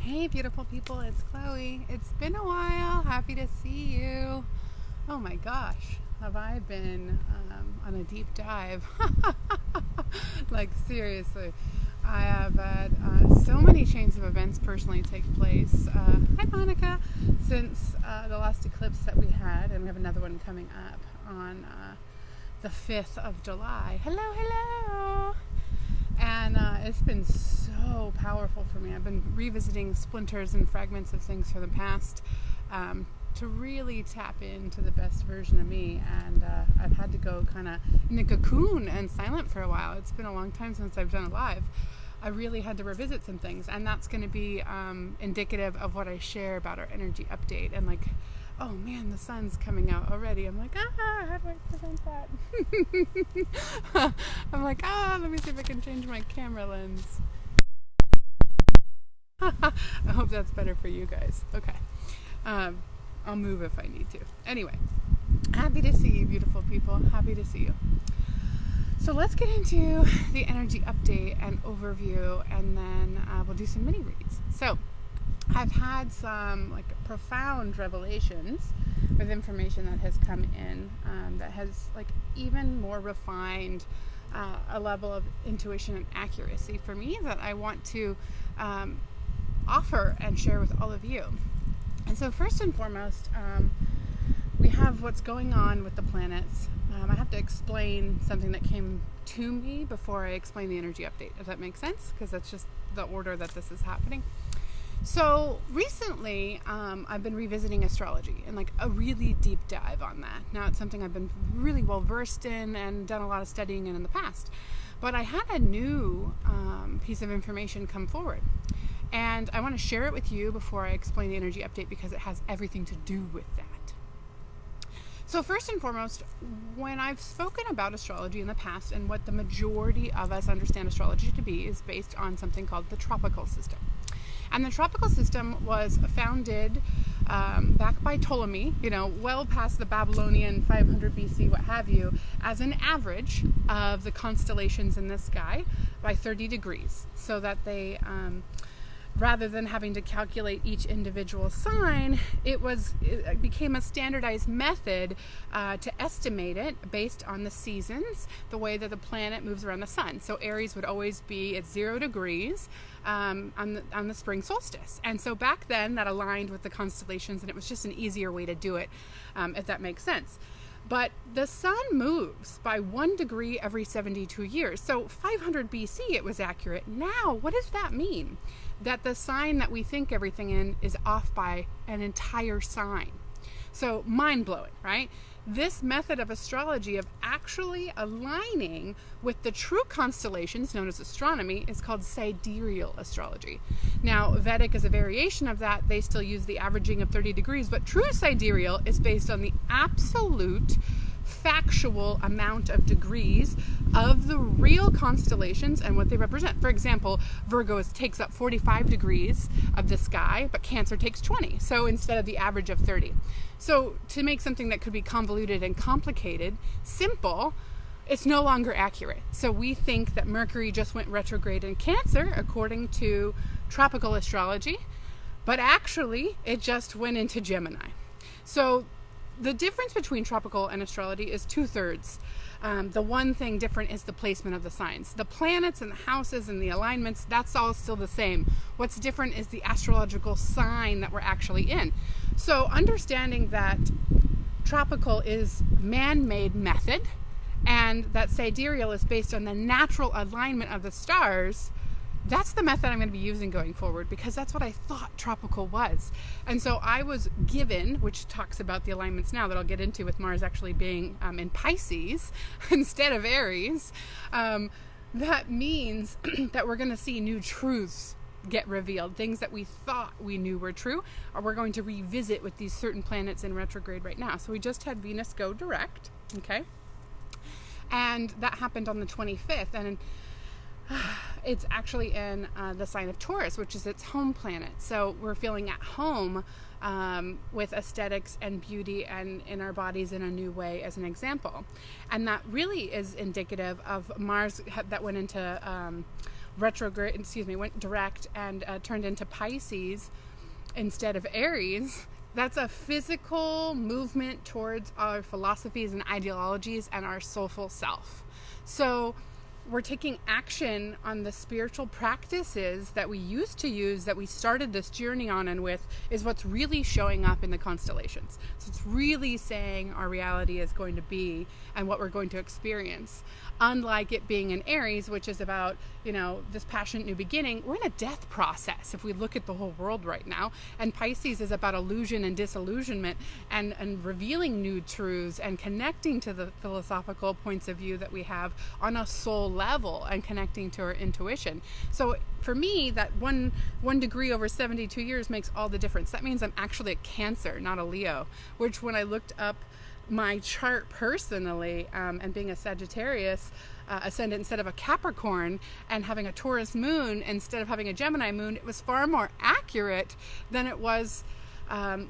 Hey beautiful people, it's Chloe. It's been a while. Happy to see you. Oh my gosh, have I been on a deep dive? Like seriously, I have had so many chains of events personally take place. Hi Monica, since the last eclipse that we had, and we have another one coming up on the 5th of July. Hello. And it's been so powerful for me. I've been revisiting splinters and fragments of things from the past to really tap into the best version of me. And I've had to go kind of in the cocoon and silent for a while. It's been a long time since I've done it live. I really had to revisit some things, and that's going to be indicative of what I share about our energy update. And like, oh man, the sun's coming out already. I'm like, how do I prevent that? I'm like, let me see if I can change my camera lens. I hope that's better for you guys. Okay. I'll move if I need to. Anyway, happy to see you, beautiful people. Happy to see you. So let's get into the energy update and overview, and then we'll do some mini reads. So I've had some like profound revelations with information that has come in that has like even more refined a level of intuition and accuracy for me that I want to offer and share with all of you. And so first and foremost, we have what's going on with the planets. I have to explain something that came to me before I explain the energy update, if that makes sense, because that's just the order that this is happening. So recently, I've been revisiting astrology and like a really deep dive on that. Now it's something I've been really well versed in and done a lot of studying in the past. But I had a new piece of information come forward. And I want to share it with you before I explain the energy update because it has everything to do with that. So first and foremost, when I've spoken about astrology in the past, and what the majority of us understand astrology to be is based on something called the tropical system. And the tropical system was founded back by Ptolemy, well past the Babylonian 500 BC, what have you, as an average of the constellations in the sky by 30 degrees, so that they, rather than having to calculate each individual sign, it became a standardized method to estimate it based on the seasons, the way that the planet moves around the sun. So Aries would always be at 0 degrees on the spring solstice. And so back then that aligned with the constellations, and it was just an easier way to do it, if that makes sense. But the sun moves by 1 degree every 72 years. So 500 BC it was accurate. Now, what does that mean? That the sign that we think everything in is off by an entire sign. So mind-blowing, right? This method of astrology of actually aligning with the true constellations known as astronomy is called sidereal astrology. Now, Vedic is a variation of that. They still use the averaging of 30 degrees, but true sidereal is based on the absolute factual amount of degrees of the real constellations and what they represent. For example, Virgo takes up 45 degrees of the sky, but Cancer takes 20. So instead of the average of 30. So to make something that could be convoluted and complicated simple, it's no longer accurate. So we think that Mercury just went retrograde in Cancer according to tropical astrology, but actually it just went into Gemini. So the difference between tropical and astrology is 2/3. The one thing different is the placement of the signs. The planets and the houses and the alignments, that's all still the same. What's different is the astrological sign that we're actually in. So understanding that tropical is man-made method and that sidereal is based on the natural alignment of the stars, that's the method I'm going to be using going forward, because that's what I thought tropical was. And so I was given, which talks about the alignments now that I'll get into with Mars actually being in Pisces instead of Aries. That means that we're going to see new truths get revealed. Things that we thought we knew were true, or we're going to revisit with these certain planets in retrograde right now. So we just had Venus go direct, okay? And that happened on the 25th. And it's actually in the sign of Taurus, which is its home planet. So we're feeling at home with aesthetics and beauty and in our bodies in a new way, as an example. And that really is indicative of Mars that went into went direct and turned into Pisces instead of Aries, that's a physical movement towards our philosophies and ideologies and our soulful self. So we're taking action on the spiritual practices that we used to use, that we started this journey on and with, is what's really showing up in the constellations. So it's really saying our reality is going to be and what we're going to experience. Unlike it being in Aries, which is about, this passionate new beginning, we're in a death process if we look at the whole world right now. And Pisces is about illusion and disillusionment and revealing new truths and connecting to the philosophical points of view that we have on a soul level and connecting to our intuition. So for me, that one degree over 72 years makes all the difference. That means I'm actually a Cancer, not a Leo, which when I looked up my chart personally, and being a Sagittarius ascendant instead of a Capricorn, and having a Taurus moon instead of having a Gemini moon, it was far more accurate than it was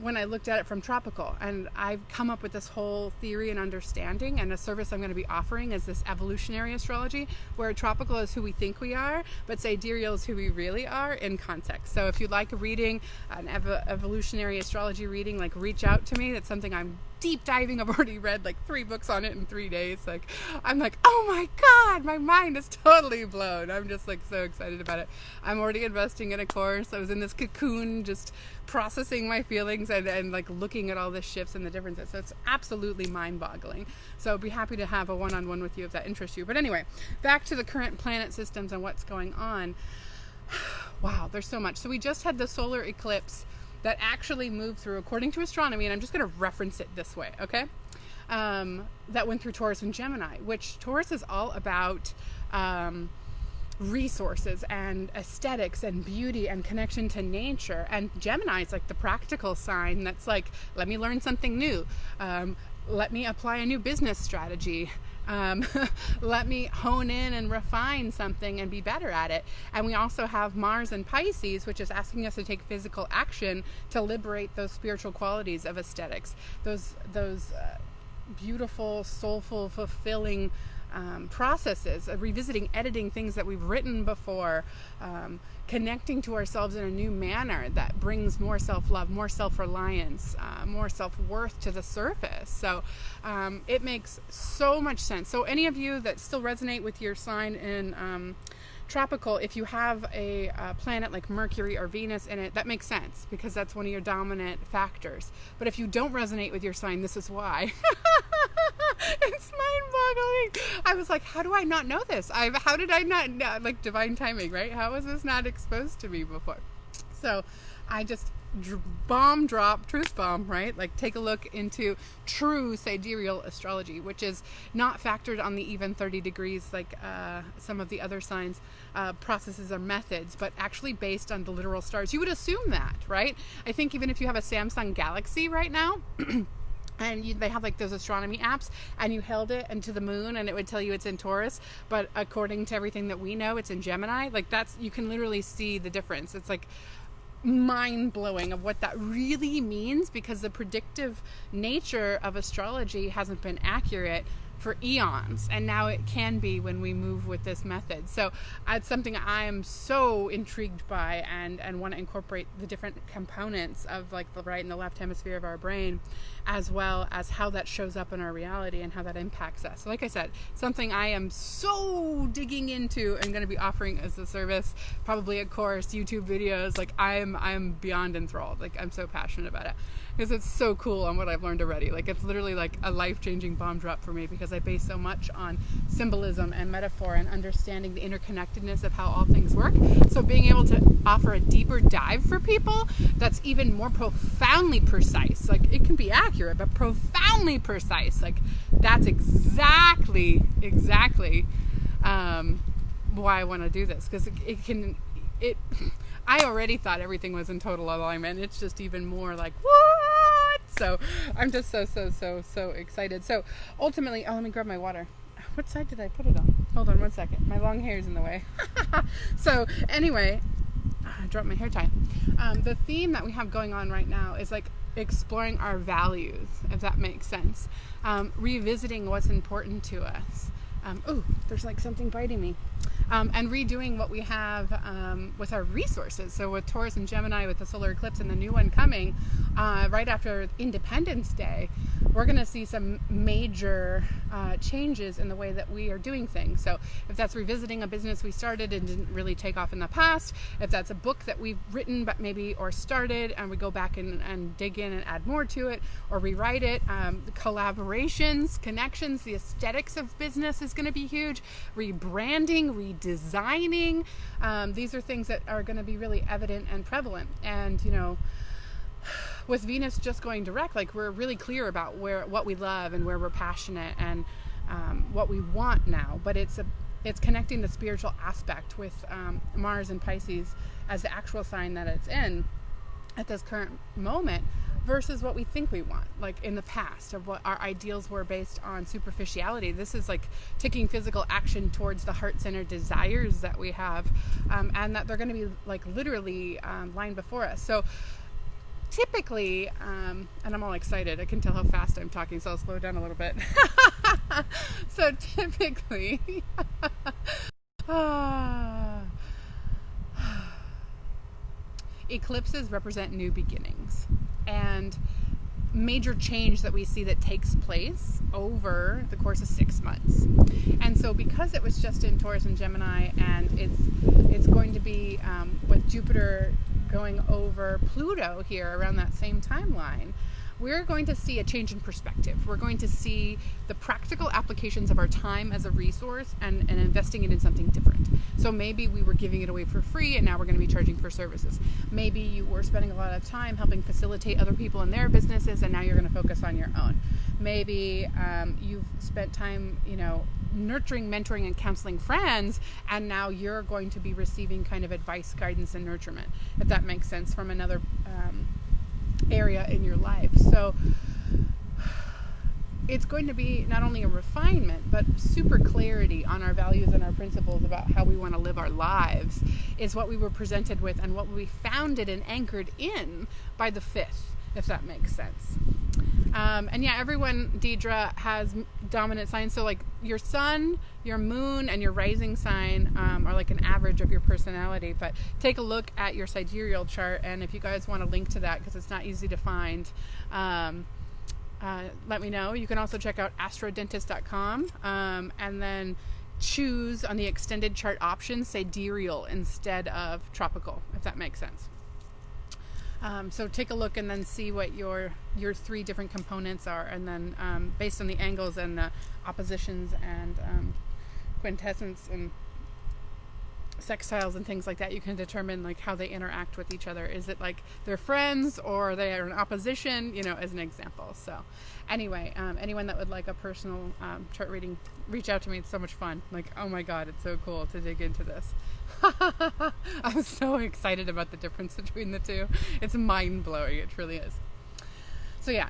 when I looked at it from tropical. And I've come up with this whole theory and understanding, and a service I'm going to be offering is this evolutionary astrology, where tropical is who we think we are, but sidereal is who we really are in context. So if you'd like a reading, an evolutionary astrology reading, reach out to me. That's something I'm deep diving. I've already read 3 books on it in 3 days. I'm oh my God, my mind is totally blown. I'm just so excited about it. I'm already investing in a course. I was in this cocoon just processing my feelings and looking at all the shifts and the differences. So it's absolutely mind-boggling. So I'd be happy to have a one-on-one with you if that interests you. But anyway, back to the current planet systems and what's going on. Wow, there's so much. So we just had the solar eclipse that actually moved through, according to astronomy, and I'm just going to reference it this way, okay? That went through Taurus and Gemini, which Taurus is all about resources and aesthetics and beauty and connection to nature. And Gemini is the practical sign that's let me learn something new. Let me apply a new business strategy. Let me hone in and refine something and be better at it. And we also have Mars and Pisces, which is asking us to take physical action to liberate those spiritual qualities of aesthetics, those beautiful, soulful, fulfilling processes, revisiting, editing things that we've written before, connecting to ourselves in a new manner that brings more self-love, more self-reliance, more self-worth to the surface. So it makes so much sense. So any of you that still resonate with your sign in tropical, if you have a planet like Mercury or Venus in it, that makes sense because that's one of your dominant factors. But if you don't resonate with your sign, this is why. It's mind-boggling. I was like, how do I not know this? How did I not know? Divine timing, right? How was this not exposed to me before? So I just bomb drop, truth bomb, right? Take a look into true sidereal astrology, which is not factored on the even 30 degrees some of the other signs, processes or methods, but actually based on the literal stars. You would assume that, right? I think even if you have a Samsung Galaxy right now, and they have those astronomy apps, and you held it into the moon and it would tell you it's in Taurus, but according to everything that we know, it's in Gemini. You can literally see the difference. It's mind-blowing of what that really means, because the predictive nature of astrology hasn't been accurate for eons, and now it can be when we move with this method. So it's something I am so intrigued by and want to incorporate the different components of the right and the left hemisphere of our brain, as well as how that shows up in our reality and how that impacts us. So like I said, something I am so digging into and going to be offering as a service, probably a course, YouTube videos. I'm beyond enthralled. I'm so passionate about it because it's so cool on what I've learned already. It's literally a life-changing bomb drop for me, because I base so much on symbolism and metaphor and understanding the interconnectedness of how all things work. So being able to offer a deeper dive for people that's even more profoundly precise, it can be accurate, but profoundly precise, that's exactly why I want to do this, because I already thought everything was in total alignment. It's just even more what? So I'm just so excited. So ultimately, let me grab my water. What side did I put it on? Hold on 1 second. My long hair is in the way. So anyway, I dropped my hair tie. The theme that we have going on right now is exploring our values, if that makes sense. Revisiting what's important to us. There's something biting me. and redoing what we have with our resources. So with Taurus and Gemini, with the solar eclipse and the new one coming right after Independence Day, we're going to see some major changes in the way that we are doing things. So if that's revisiting a business we started and didn't really take off in the past, if that's a book that we've written but maybe or started and we go back and dig in and add more to it or rewrite it, collaborations, connections, the aesthetics of business is going to be huge, rebranding, redesigning. These are things that are going to be really evident and prevalent. And, you know, with Venus just going direct, like we're really clear about what we love and where we're passionate and what we want now. But it's connecting the spiritual aspect with Mars and Pisces as the actual sign that it's in at this current moment versus what we think we want, like in the past, of what our ideals were based on superficiality. This is like taking physical action towards the heart-centered desires that we have, and that they're going to be like literally lying before us. So typically, and I'm all excited, I can tell how fast I'm talking, so I'll slow down a little bit. So typically, eclipses represent new beginnings and major change that we see that takes place over the course of 6 months. And so because it was just in Taurus and Gemini, and it's going to be with Jupiter going over Pluto here around that same timeline, we're going to see a change in perspective. We're going to see the practical applications of our time as a resource and investing it in something different. So maybe we were giving it away for free and now we're going to be charging for services. Maybe you were spending a lot of time helping facilitate other people in their businesses and now you're going to focus on your own. Maybe you've spent time, you know, nurturing, mentoring, and counseling friends, and now you're going to be receiving kind of advice, guidance, and nurturement, if that makes sense, from another area in your life. So it's going to be not only a refinement, but super clarity on our values and our principles about how we want to live our lives is what we were presented with and what we founded and anchored in by the 5th, if that makes sense. And yeah, everyone, Deidre, has dominant signs. So like your sun, your moon, and your rising sign are like an average of your personality. But take a look at your sidereal chart, and if you guys want to link to that, because it's not easy to find, let me know. You can also check out astrodentist.com and then choose on the extended chart options sidereal instead of tropical, if that makes sense. So take a look and then see what your 3 different components are, and then based on the angles and the oppositions and quintessence and sextiles and things like that, you can determine like how they interact with each other. Is it like they're friends or they are in opposition, you know, as an example. So anyway, anyone that would like a personal chart reading, reach out to me. It's so much fun. Like, oh my God, it's so cool to dig into this. I'm so excited about the difference between the two. It's mind-blowing. It truly is. So yeah,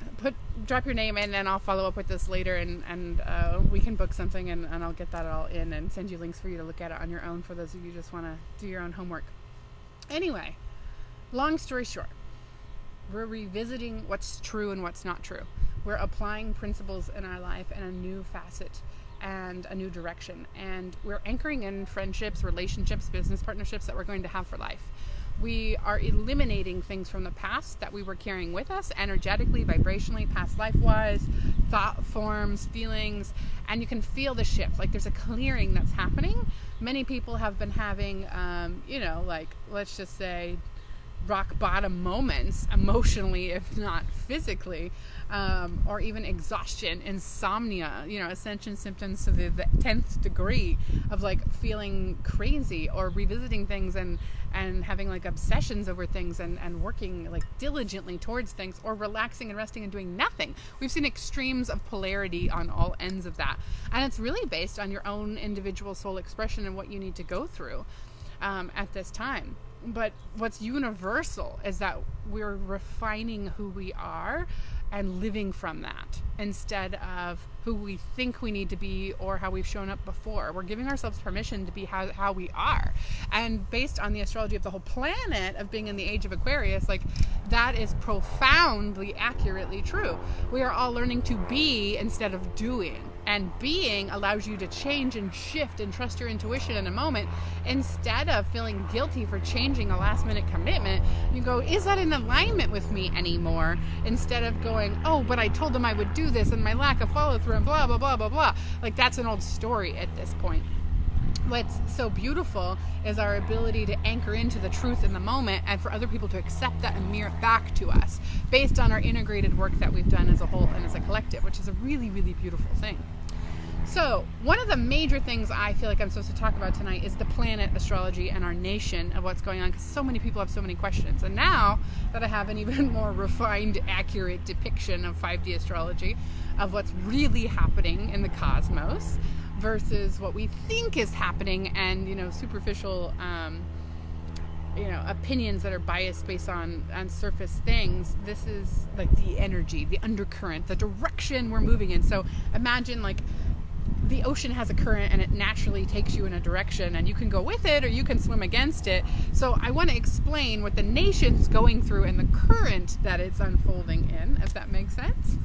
drop your name in and I'll follow up with this later, and we can book something and I'll get that all in and send you links for you to look at it on your own for those of you who just want to do your own homework. Anyway, long story short, we're revisiting what's true and what's not true. We're applying principles in our life in a new facet and a new direction, and we're anchoring in friendships, relationships, business partnerships that we're going to have for life. We are eliminating things from the past that we were carrying with us energetically, vibrationally, past life-wise, thought forms, feelings, and you can feel the shift. Like there's a clearing that's happening. Many people have been having, like, let's just say, rock bottom moments emotionally, if not physically, or even exhaustion, insomnia, ascension symptoms to the 10th degree of like feeling crazy or revisiting things and having like obsessions over things and working like diligently towards things, or relaxing and resting and doing nothing. We've seen extremes of polarity on all ends of that. And it's really based on your own individual soul expression and what you need to go through at this time. But what's universal is that we're refining who we are and living from that instead of who we think we need to be or how we've shown up before. We're giving ourselves permission to be how we are. And based on the astrology of the whole planet of being in the age of Aquarius, like that is profoundly accurately true. We are all learning to be instead of doing. And being allows you to change and shift and trust your intuition in a moment. Instead of feeling guilty for changing a last minute commitment, you go, is that in alignment with me anymore? Instead of going, oh, but I told them I would do this and my lack of follow through and blah, blah, blah, blah, blah. Like, that's an old story at this point. What's so beautiful is our ability to anchor into the truth in the moment, and for other people to accept that and mirror it back to us based on our integrated work that we've done as a whole and as a collective, which is a really, really beautiful thing. So one of the major things I feel like I'm supposed to talk about tonight is the planet, astrology, and our nation of what's going on, because so many people have so many questions. And now that I have an even more refined, accurate depiction of 5D astrology, of what's really happening in the cosmos versus what we think is happening, and superficial opinions that are biased based on surface things. This is like the energy, the undercurrent, the direction we're moving in. So imagine like the ocean has a current and it naturally takes you in a direction, and you can go with it or you can swim against it. So I want to explain what the nation's going through and the current that it's unfolding in, if that makes sense.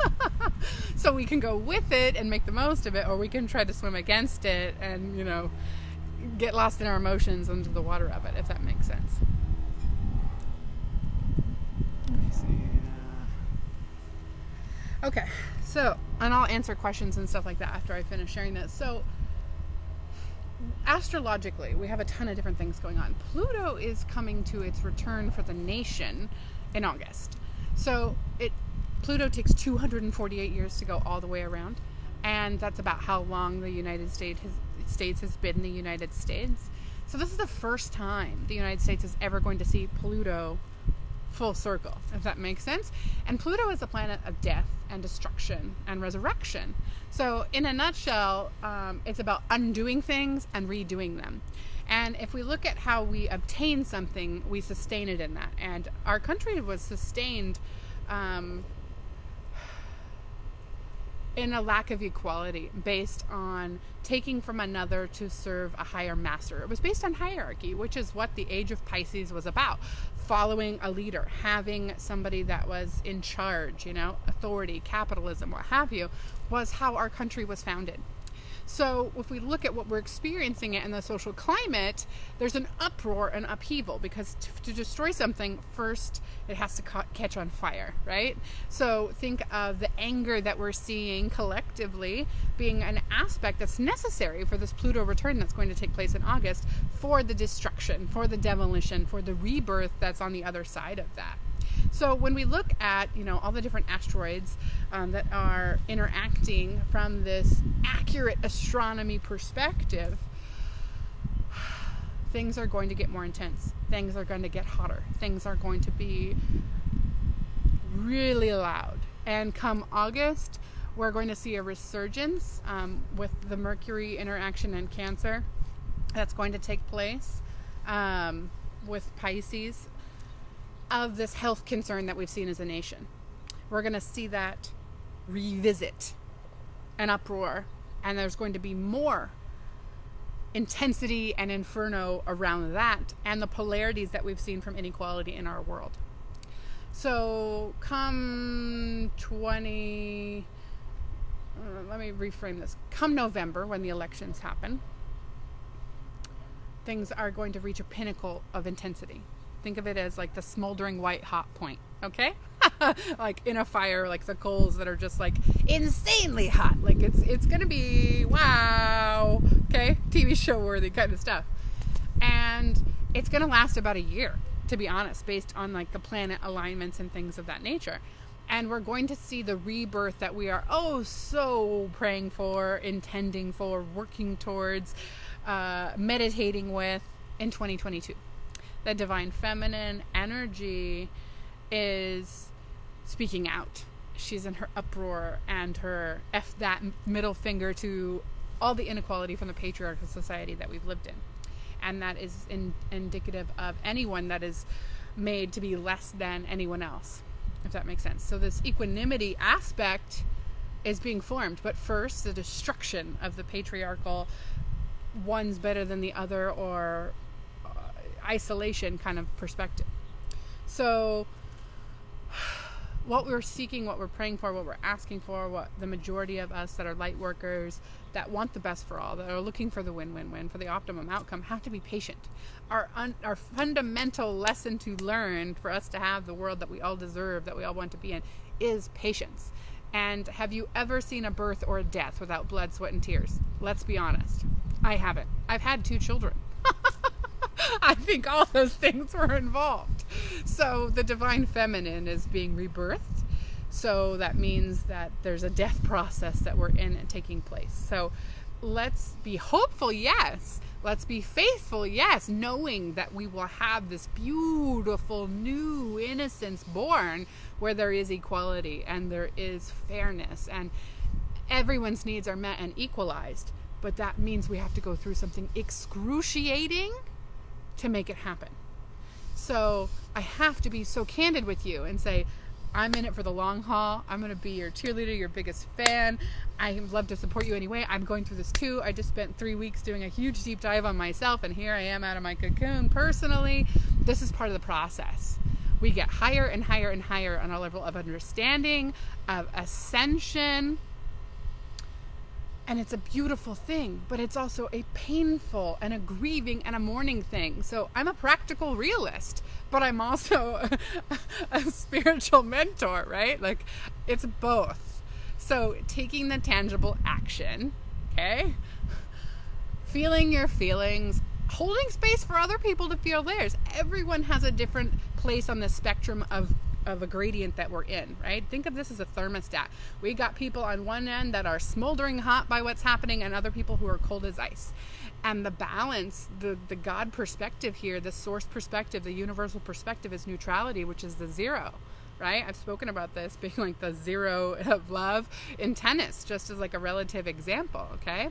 So we can go with it and make the most of it, or we can try to swim against it and, get lost in our emotions under the water of it, if that makes sense. Let me see. Okay, so, and I'll answer questions and stuff like that after I finish sharing this. So, astrologically, we have a ton of different things going on. Pluto is coming to its return for the nation in August. So, Pluto takes 248 years to go all the way around, and that's about how long the United States has been the United States. So this is the first time the United States is ever going to see Pluto full circle, if that makes sense. And Pluto is a planet of death and destruction and resurrection. So in a nutshell, it's about undoing things and redoing them. And if we look at how we obtain something, we sustain it in that. And our country was sustained in a lack of equality based on taking from another to serve a higher master. It was based on hierarchy, which is what the age of Pisces was about. Following a leader, having somebody that was in charge, authority, capitalism, what have you, was how our country was founded. So if we look at what we're experiencing in the social climate, there's an uproar and upheaval, because to destroy something, first it has to catch on fire, right? So think of the anger that we're seeing collectively being an aspect that's necessary for this Pluto return that's going to take place in August, for the destruction, for the demolition, for the rebirth that's on the other side of that. So when we look at, all the different asteroids that are interacting from this accurate astronomy perspective, things are going to get more intense. Things are going to get hotter. Things are going to be really loud. And come August, we're going to see a resurgence with the Mercury interaction in Cancer that's going to take place with Pisces, of this health concern that we've seen as a nation. We're going to see that revisit an uproar, and there's going to be more intensity and inferno around that, and the polarities that we've seen from inequality in our world. So come let me reframe this. Come November, when the elections happen, things are going to reach a pinnacle of intensity. Think of it as like the smoldering white hot point, okay? Like in a fire, like the coals that are just like insanely hot. Like it's gonna be wow, okay? TV show worthy kind of stuff. And it's gonna last about a year, to be honest, based on like the planet alignments and things of that nature. And we're going to see the rebirth that we are so praying for, intending for, working towards, meditating with in 2022. The divine feminine energy is speaking out. She's in her uproar and her that middle finger to all the inequality from the patriarchal society that we've lived in. And that is indicative of anyone that is made to be less than anyone else, if that makes sense. So this equanimity aspect is being formed. But first, the destruction of the patriarchal, one's better than the other, or isolation kind of perspective. So what we're seeking, what we're praying for, what we're asking for, what the majority of us that are light workers, that want the best for all, that are looking for the win-win-win, for the optimum outcome, have to be patient. Our fundamental lesson to learn for us to have the world that we all deserve, that we all want to be in, is patience. And have you ever seen a birth or a death without blood, sweat, and tears? Let's be honest. I haven't. I've had 2 children. I think all those things were involved. So the divine feminine is being rebirthed. So that means that there's a death process that we're in and taking place. So let's be hopeful, yes. Let's be faithful, yes, knowing that we will have this beautiful new innocence born where there is equality and there is fairness and everyone's needs are met and equalized. But that means we have to go through something excruciating to make it happen. So I have to be so candid with you and say, I'm in it for the long haul. I'm going to be your cheerleader, your biggest fan. I love to support you anyway. I'm going through this too. I just spent 3 weeks doing a huge deep dive on myself, and here I am out of my cocoon personally. This is part of the process. We get higher and higher and higher on our level of understanding, of ascension. And it's a beautiful thing, but it's also a painful and a grieving and a mourning thing. So I'm a practical realist, but I'm also a spiritual mentor, right? Like, it's both. So taking the tangible action, okay? Feeling your feelings, holding space for other people to feel theirs. Everyone has a different place on the spectrum of a gradient that we're in, right? Think of this as a thermostat. We got people on one end that are smoldering hot by what's happening and other people who are cold as ice. And the balance, the God perspective here, the source perspective, the universal perspective is neutrality, which is the 0, right? I've spoken about this being like the 0 of love in tennis, just as like a relative example, okay?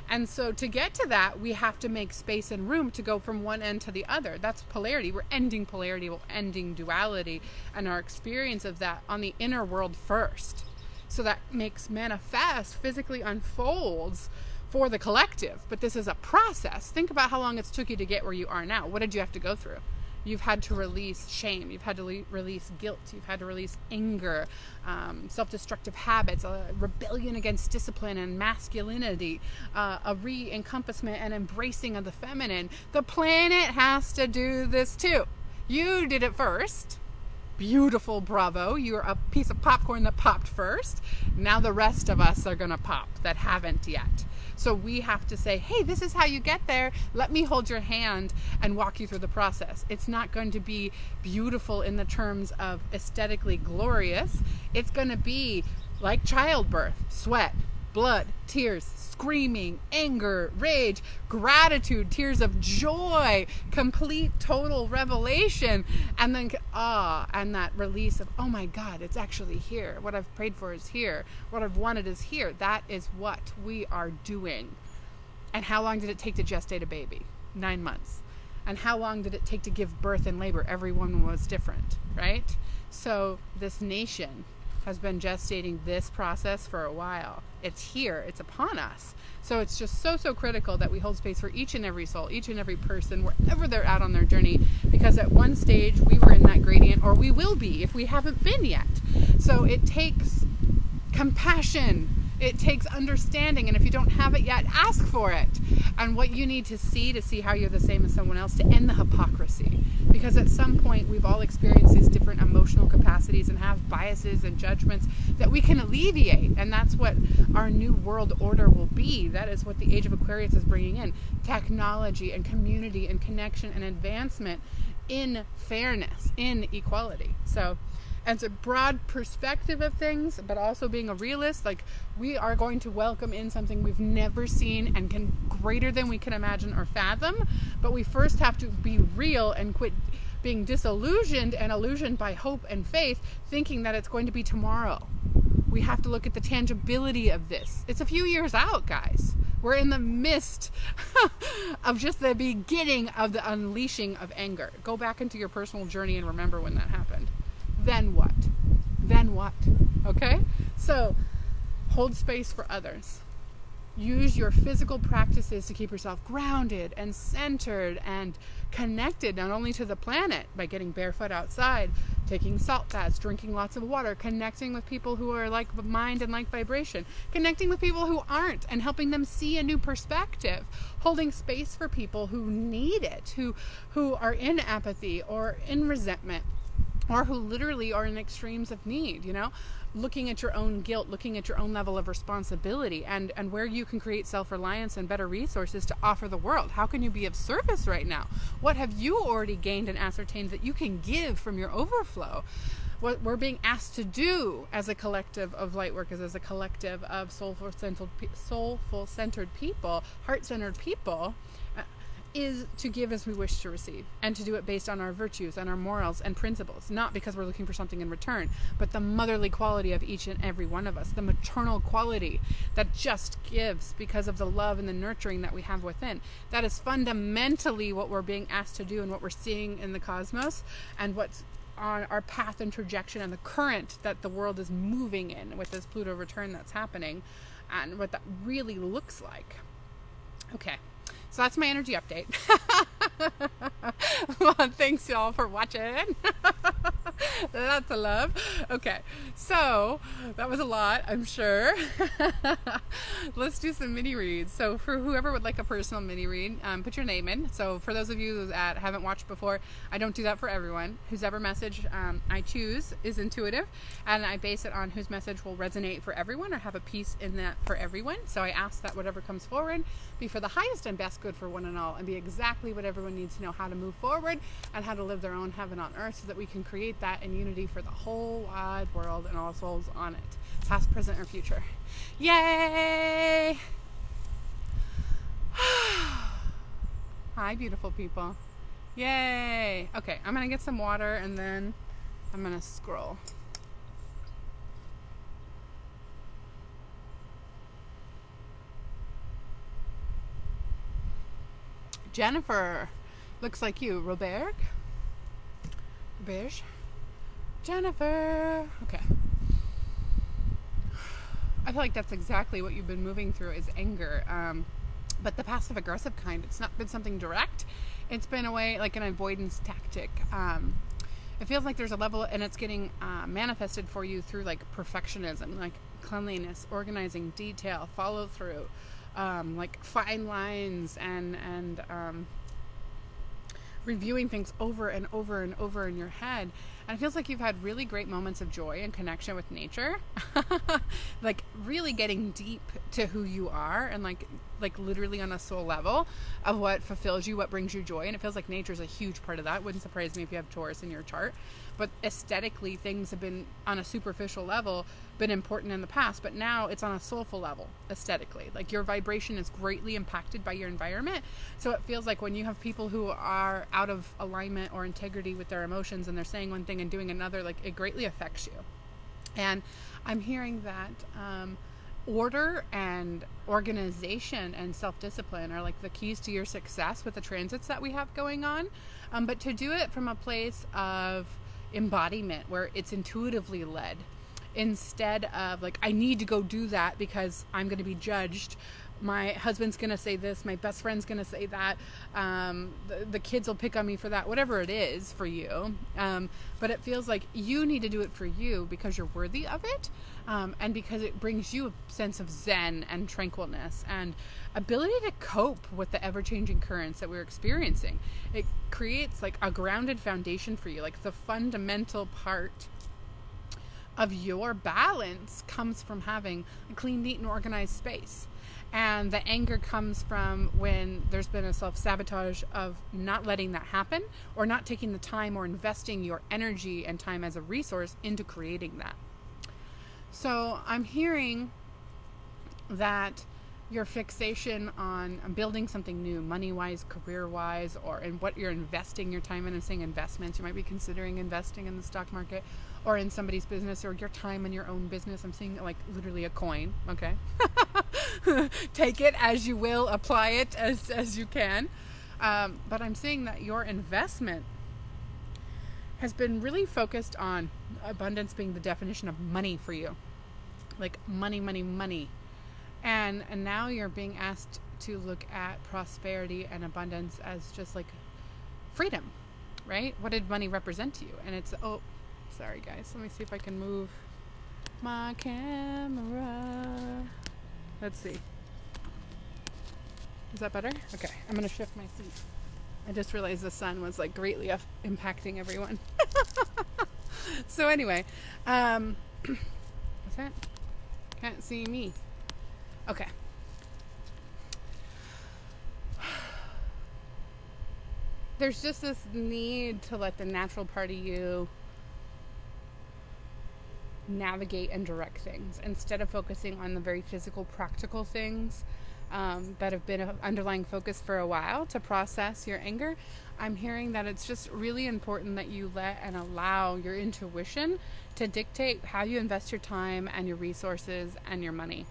And so to get to that, we have to make space and room to go from one end to the other. That's polarity. We're ending polarity, we're ending duality, and our experience of that on the inner world first. So that makes manifest, physically unfolds for the collective. But this is a process. Think about how long it's took you to get where you are now. What did you have to go through? You've had to release shame. You've had to release guilt. You've had to release anger, self-destructive habits, a rebellion against discipline and masculinity, a re-encompassment and embracing of the feminine. The planet has to do this too. You did it first. Beautiful, bravo. You're a piece of popcorn that popped first. Now the rest of us are going to pop that haven't yet. So we have to say, hey, this is how you get there. Let me hold your hand and walk you through the process. It's not going to be beautiful in the terms of aesthetically glorious. It's going to be like childbirth, sweat, blood, tears, screaming, anger, rage, gratitude, tears of joy, complete total revelation, and then awe and that release of, oh my God, it's actually here. What I've prayed for is here. What I've wanted is here. That is what we are doing. And how long did it take to gestate a baby? 9 months. And how long did it take to give birth and labor? Every woman was different, right? So this nation has been gestating this process for a while. It's here, it's upon us. So it's just so critical that we hold space for each and every soul, each and every person, wherever they're at on their journey, because at one stage we were in that gradient, or we will be if we haven't been yet. So it takes compassion, it takes understanding, and if you don't have it yet, ask for it. And what you need to see how you're the same as someone else, to end the hypocrisy. Because at some point we've all experienced these different emotional capacities and have biases and judgments that we can alleviate. And that's what our new world order will be. That is what the Age of Aquarius is bringing in. Technology and community and connection and advancement in fairness, in equality. So as a broad perspective of things, but also being a realist, like, we are going to welcome in something we've never seen and greater than we can imagine or fathom. But we first have to be real and quit being disillusioned and illusioned by hope and faith, thinking that it's going to be tomorrow. We have to look at the tangibility of this. It's a few years out, guys. We're in the midst of just the beginning of the unleashing of anger. Go back into your personal journey and remember when that happened. Then what? Then what? Okay? So, hold space for others. use your physical practices to keep yourself grounded and centered and connected, not only to the planet by getting barefoot outside, taking salt baths, drinking lots of water, connecting with people who are like mind and like vibration, connecting with people who aren't and helping them see a new perspective, holding space for people who need it, who are in apathy or in resentment, or who literally are in extremes of need, looking at your own guilt, looking at your own level of responsibility, and where you can create self-reliance and better resources to offer the world. How can you be of service right now? What have you already gained and ascertained that you can give from your overflow? What we're being asked to do as a collective of light workers, as a collective of soulful-centered people, heart-centered people, is to give as we wish to receive, and to do it based on our virtues and our morals and principles, not because we're looking for something in return, but the motherly quality of each and every one of us, the maternal quality that just gives because of the love and the nurturing that we have within. That is fundamentally what we're being asked to do, and what we're seeing in the cosmos, and what's on our path and trajectory and the current that the world is moving in with this Pluto return that's happening, and what that really looks like. Okay. So that's my energy update. Well, thanks y'all for watching. Lots of love. Okay, so that was a lot, I'm sure. Let's do some mini reads. So for whoever would like a personal mini read, put your name in. So for those of you that haven't watched before, I don't do that for everyone. Whoever message I choose is intuitive, and I base it on whose message will resonate for everyone or have a piece in that for everyone. So I ask that whatever comes forward be for the highest and best good for one and all, and be exactly what everyone needs to know how to move forward and how to live their own heaven on earth, so that we can create that in unity for the whole wide world and all souls on it, past, present, or future. Yay! Hi, beautiful people. Yay! Okay, I'm gonna get some water and then I'm gonna scroll. Jennifer, looks like you. Robert? Jennifer. Okay. I feel like that's exactly what you've been moving through, is anger. But the passive aggressive kind. It's not been something direct. It's been a way, like an avoidance tactic. It feels like there's a level, and it's getting manifested for you through like perfectionism, like cleanliness, organizing, detail, follow through. Like fine lines and reviewing things over and over and over in your head. And it feels like you've had really great moments of joy and connection with nature. Like really getting deep to who you are, and like literally on a soul level of what fulfills you, what brings you joy. And it feels like nature is a huge part of that. Wouldn't surprise me if you have Taurus in your chart. But aesthetically, things have been on a superficial level been important in the past, but now it's on a soulful level aesthetically. Like your vibration is greatly impacted by your environment. So it feels like when you have people who are out of alignment or integrity with their emotions, and they're saying one thing and doing another, like it greatly affects you. And I'm hearing that order and organization and self-discipline are like the keys to your success with the transits that we have going on. But to do it from a place of embodiment where it's intuitively led, instead of like, I need to go do that because I'm going to be judged. My husband's going to say this, my best friend's going to say that, the kids will pick on me for that, whatever it is for you. But it feels like you need to do it for you because you're worthy of it. And because it brings you a sense of zen and tranquilness and ability to cope with the ever-changing currents that we're experiencing. It creates like a grounded foundation for you. Like the fundamental part of your balance comes from having a clean, neat, and organized space. And the anger comes from when there's been a self-sabotage of not letting that happen, or not taking the time or investing your energy and time as a resource into creating that. So I'm hearing that your fixation on building something new, money-wise, career-wise, or in what you're investing your time in, and saying investments, you might be considering investing in the stock market or in somebody's business, or your time in your own business. I'm seeing like literally a coin, okay? Take it as you will, apply it as you can. But I'm seeing that your investment has been really focused on abundance being the definition of money for you. Like money, money, money. And now you're being asked to look at prosperity and abundance as just like freedom, right? What did money represent to you? And it's, oh, sorry guys, let me see if I can move my camera. Let's see. Is that better? Okay, I'm gonna shift my seat. I just realized the sun was like greatly impacting everyone. So anyway, what's that? Can't see me. Okay. There's just this need to let the natural part of you navigate and direct things instead of focusing on the very physical, practical things that have been an underlying focus for a while to process your anger. I'm hearing that it's just really important that you let and allow your intuition to dictate how you invest your time and your resources and your money,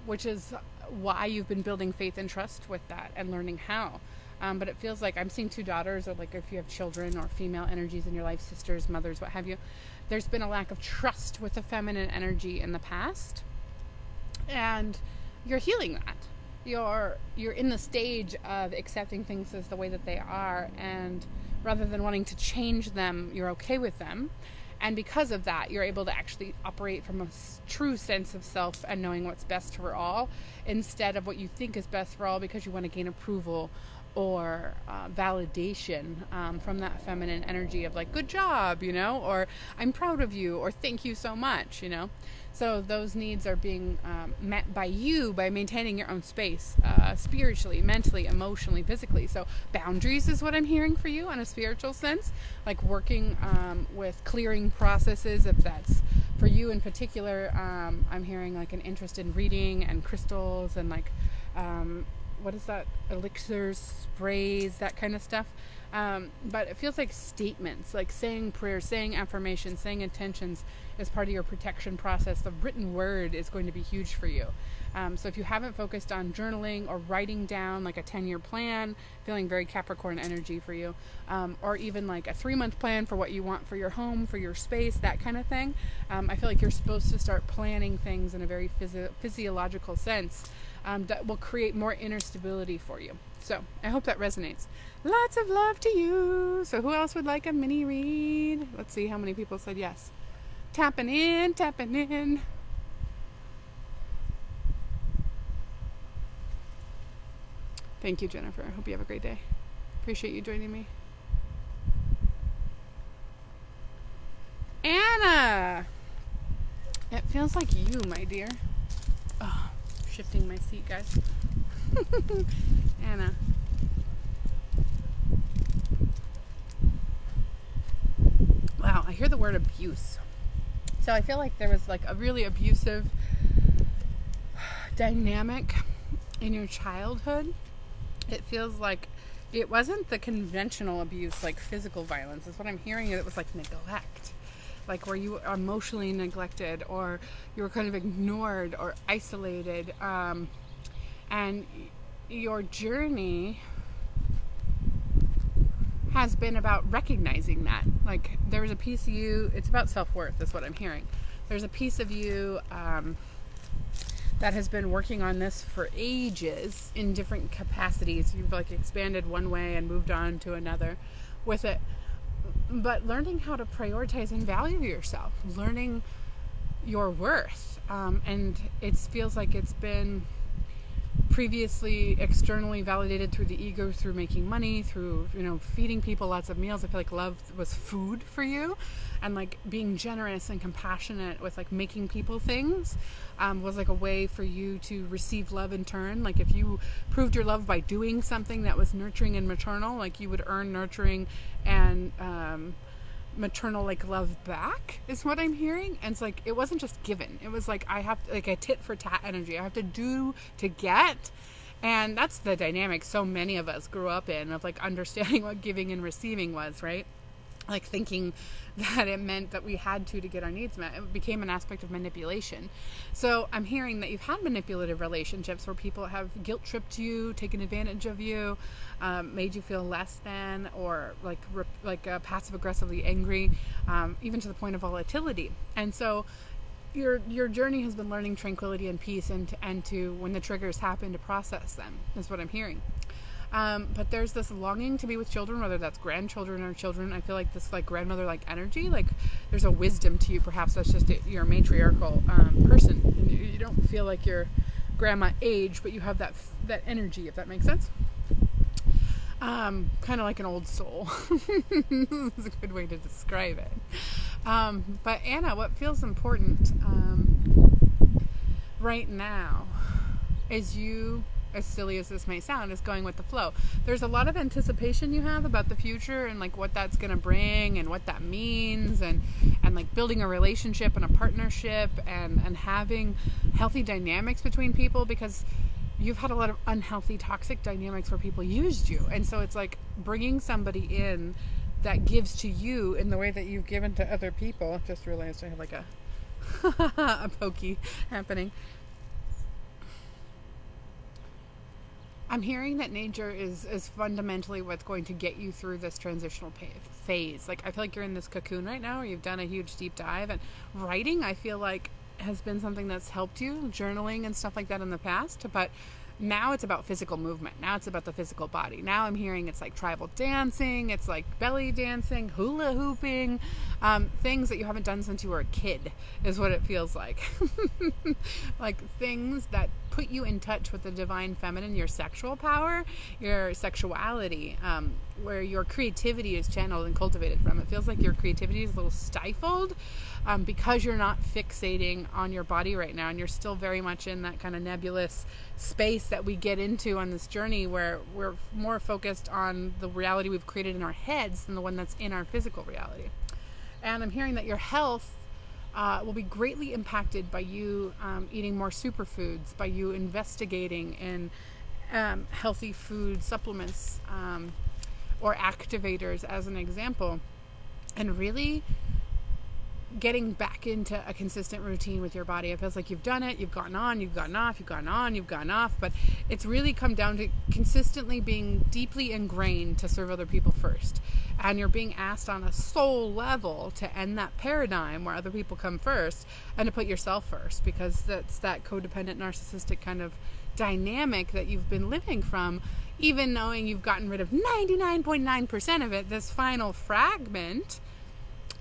which is why you've been building faith and trust with that and learning how. But it feels like I'm seeing two daughters, or like if you have children or female energies in your life, sisters, mothers, what have you, there's been a lack of trust with the feminine energy in the past. And you're healing that. You're in the stage of accepting things as the way that they are, and rather than wanting to change them, you're okay with them. And because of that, you're able to actually operate from a true sense of self and knowing what's best for all, instead of what you think is best for all because you want to gain approval or validation from that feminine energy of like, good job, you know, or I'm proud of you, or thank you so much, you know. So those needs are being met by you by maintaining your own space, spiritually, mentally, emotionally, physically. So boundaries is what I'm hearing for you in a spiritual sense, like working with clearing processes, if that's for you in particular. I'm hearing like an interest in reading and crystals and like what is that, elixirs, sprays, that kind of stuff. But it feels like statements, like saying prayers, saying affirmations, saying intentions is part of your protection process. The written word is going to be huge for you. So if you haven't focused on journaling or writing down like a 10-year plan, feeling very Capricorn energy for you, or even like a 3-month plan for what you want for your home, for your space, that kind of thing, I feel like you're supposed to start planning things in a very physiological sense that will create more inner stability for you. So I hope that resonates. Lots of love to you. So who else would like a mini read? Let's see how many people said yes. Tapping in, tapping in. Thank you, Jennifer. I hope you have a great day. Appreciate you joining me. Anna! It feels like you, my dear. Oh, shifting my seat, guys. Anna. Wow, I hear the word abuse. So I feel like there was like a really abusive dynamic in your childhood. It feels like it wasn't the conventional abuse, like physical violence. Is what I'm hearing. It was like neglect, like where you were emotionally neglected, or you were kind of ignored or isolated. And your journey has been about recognizing that. Like there's a piece of you, it's about self-worth, is what I'm hearing. There's a piece of you that has been working on this for ages in different capacities. You've like expanded one way and moved on to another with it. But learning how to prioritize and value yourself, learning your worth. And it feels like it's been previously externally validated through the ego, through making money, through, you know, feeding people lots of meals. I feel like love was food for you, and like being generous and compassionate with like making people things was like a way for you to receive love in turn. Like if you proved your love by doing something that was nurturing and maternal, like you would earn nurturing and maternal like love back, is what I'm hearing. And it's like it wasn't just given, it was like I have to, like a tit for tat energy. I have to do to get. And that's the dynamic so many of us grew up in, of like understanding what giving and receiving was, right? Like thinking that it meant that we had to get our needs met. It became an aspect of manipulation. So I'm hearing that you've had manipulative relationships where people have guilt tripped you, taken advantage of you, made you feel less than, or like passive aggressively angry, even to the point of volatility. And so your journey has been learning tranquility and peace, and to when the triggers happen, to process them, is what I'm hearing. But there's this longing to be with children, whether that's grandchildren or children. I feel like this like grandmother like energy, like there's a wisdom to you. Perhaps that's just you're a matriarchal person, and you don't feel like you're grandma age, but you have that energy, if that makes sense. Kind of like an old soul. This is a good way to describe it. But Anna, what feels important right now is you, as silly as this may sound, is going with the flow. There's a lot of anticipation you have about the future and like what that's going to bring and what that means, and like building a relationship and a partnership and having healthy dynamics between people, because you've had a lot of unhealthy, toxic dynamics where people used you. And so it's like bringing somebody in that gives to you in the way that you've given to other people. Just realized I have like a pokey happening. I'm hearing that nature is fundamentally what's going to get you through this transitional phase. Like, I feel like you're in this cocoon right now, or you've done a huge deep dive. And writing, I feel like, has been something that's helped you, journaling and stuff like that in the past. But now it's about physical movement. Now it's about the physical body. Now I'm hearing it's like tribal dancing, it's like belly dancing, hula hooping, things that you haven't done since you were a kid is what it feels like. Like things that put you in touch with the divine feminine, your sexual power, your sexuality, where your creativity is channeled and cultivated from. It feels like your creativity is a little stifled because you're not fixating on your body right now, and you're still very much in that kind of nebulous space that we get into on this journey, where we're more focused on the reality we've created in our heads than the one that's in our physical reality. And I'm hearing that your health will be greatly impacted by you eating more superfoods, by you investigating in healthy food supplements or activators, as an example, and really getting back into a consistent routine with your body. It feels like you've done it, you've gotten on, you've gotten off, you've gotten on, you've gotten off, but it's really come down to consistently being deeply ingrained to serve other people first. And you're being asked on a soul level to end that paradigm where other people come first and to put yourself first, because that's that codependent, narcissistic kind of dynamic that you've been living from. Even knowing you've gotten rid of 99.9% of it, this final fragment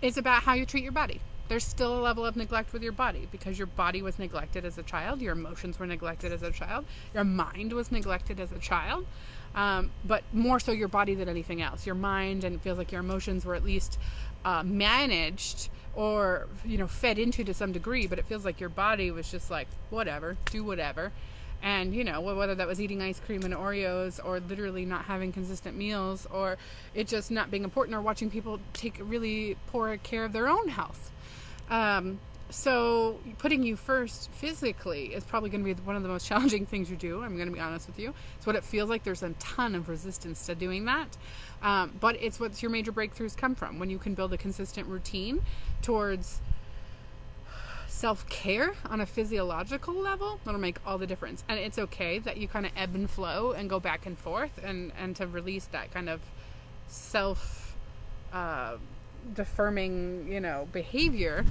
is about how you treat your body. There's still a level of neglect with your body, because your body was neglected as a child, your emotions were neglected as a child, your mind was neglected as a child, but more so your body than anything else. Your mind, and it feels like your emotions were at least managed or fed into to some degree, but it feels like your body was just like, whatever, do whatever. And, whether that was eating ice cream and Oreos, or literally not having consistent meals, or it just not being important, or watching people take really poor care of their own health. So putting you first physically is probably going to be one of the most challenging things you do. I'm going to be honest with you. It's what it feels like. There's a ton of resistance to doing that. But it's what your major breakthroughs come from, when you can build a consistent routine towards self-care on a physiological level. That'll make all the difference. And it's okay that you kind of ebb and flow and go back and forth, and to release that kind of self deferming behavior.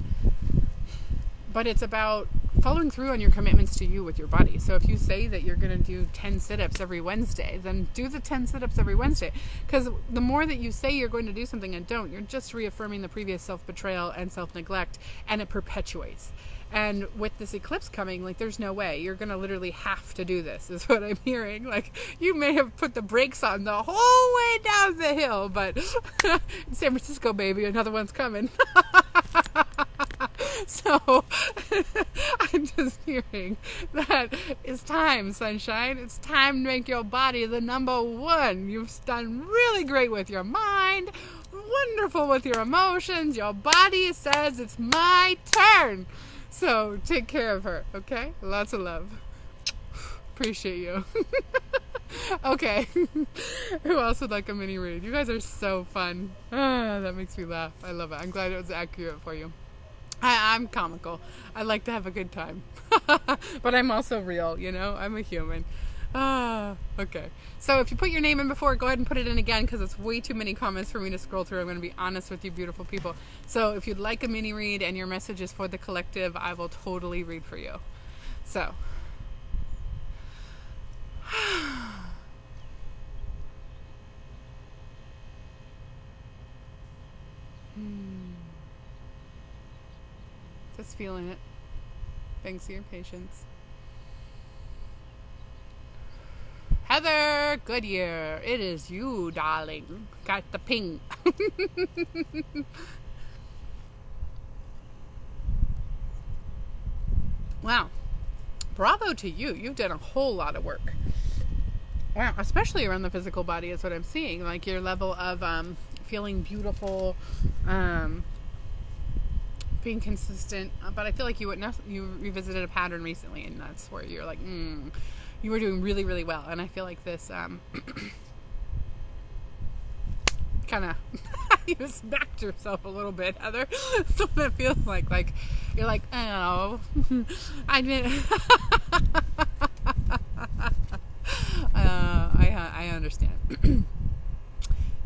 But it's about following through on your commitments to you with your body. So if you say that you're going to do 10 sit-ups every Wednesday, then do the 10 sit-ups every Wednesday. Because the more that you say you're going to do something and don't, you're just reaffirming the previous self-betrayal and self-neglect, and it perpetuates. And with this eclipse coming, like, there's no way. You're going to literally have to do this, is what I'm hearing. Like, you may have put the brakes on the whole way down the hill, but San Francisco, baby, another one's coming. So I'm just hearing that it's time, sunshine. It's time to make your body the number one. You've done really great with your mind, wonderful with your emotions. Your body says it's my turn. So take care of her, okay? Lots of love. Appreciate you. Okay. Who else would like a mini read? You guys are so fun. That makes me laugh. I love it. I'm glad it was accurate for you. I'm comical. I like to have a good time. But I'm also real, I'm a human. Okay. So if you put your name in before, go ahead and put it in again, because it's way too many comments for me to scroll through. I'm going to be honest with you, beautiful people. So if you'd like a mini read and your message is for the collective, I will totally read for you. So. Just feeling it. Thanks for your patience. Heather Goodyear, it is you, darling. Got the ping. Wow. Bravo to you. You've done a whole lot of work. Wow. Especially around the physical body is what I'm seeing. Like your level of feeling beautiful, being consistent. But I feel like you revisited a pattern recently, and that's where you're like, you were doing really, really well. And I feel like this kind of you smacked yourself a little bit, Heather. That's what it feels like. Like you're like, oh, I didn't. I understand.